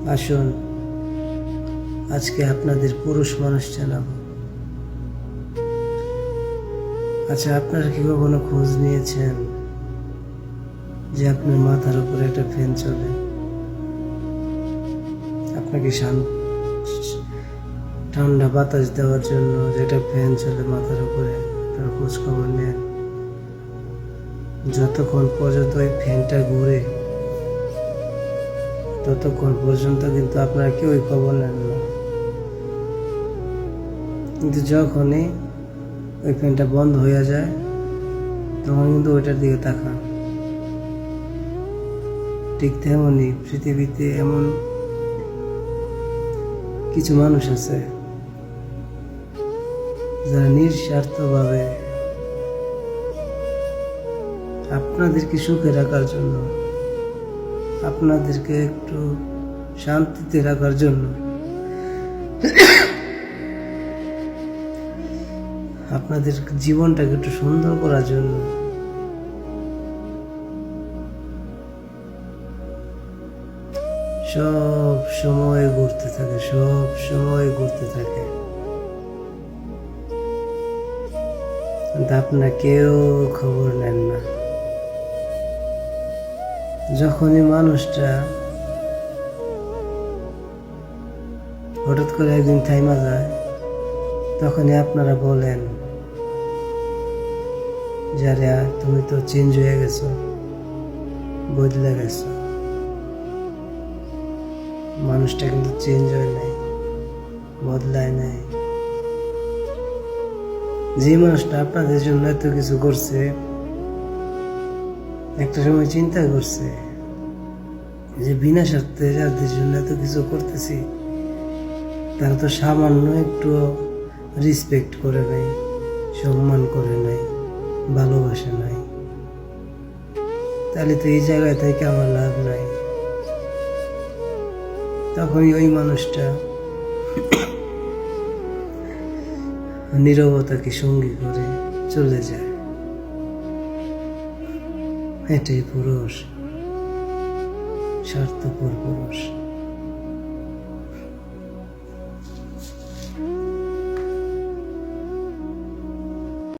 আসুন আজকে আপনাদের পুরুষ মানুষ জানাবো। আচ্ছা, আপনারা কি কখনো খোঁজ নিয়েছেন যে আপনার মাথার উপরে একটা ফ্যান চলে? আপনাকে ঠান্ডা বাতাস দেওয়ার জন্য যেটা ফ্যান চলে মাথার উপরে, আপনার খোঁজ খবর নেন। যতক্ষণ পর্যন্ত ওই ফ্যানটা ঘুরে ততক্ষণ পর্যন্ত কিন্তু আপনারা কেউই খবর নেন না। কিন্তু যখনই ওই ফ্যানটা বন্ধ হয়ে যায় তখন কিন্তু ওইটার দিকে তাকান। ঠিক তেমনই পৃথিবীতে এমন কিছু মানুষ আছে যারা নিঃস্বার্থভাবে আপনাদেরকে সুখে রাখার জন্য, আপনাদেরকে একটু শান্তিতে রাখার জন্য, আপনাদের জীবনটাকে একটু সুন্দর করার জন্য সব সময় ঘুরতে থাকে, কিন্তু আপনারা কেউ খবর নেন না। যখনই মানুষটা হঠাৎ করে একদিন থাইমা যায় তখনই আপনারা বলেন, যারে তুমি তো চেঞ্জ হয়ে গেছো, বদলে গেছো। মানুষটা কিন্তু চেঞ্জ হয় নাই, বদলায় নাই। যে মানুষটা আপনাদের জন্য এত কিছু করছে, একটা সময় চিন্তা করছে যে বিনা স্বার্থে যাদের জন্য এত কিছু করতেছি তারা তো সামান্য একটু রেসপেক্ট করে নাই, সম্মান করে নাই, ভালোবাসে নাই। তাহলে তো এই জায়গায় থেকে আমার লাভ নাই। তখনই ওই মানুষটা নীরবতাকে সঙ্গী করে চলে যায়। এটাই পুরুষ, স্বার্থপর পুরুষ।